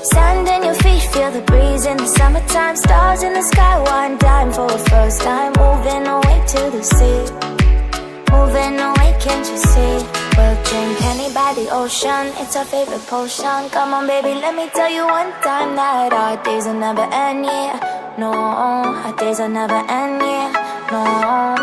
Sand in your feet, feel the breeze in the summertime. Stars in the sky, one dime for a first time. Moving away to the sea, moving away, can't you see? We'll drink honey by the ocean, it's our favorite potion. Come on baby, let me tell you one time that our days will never end, yeah. No, our days will never end, yeah. No.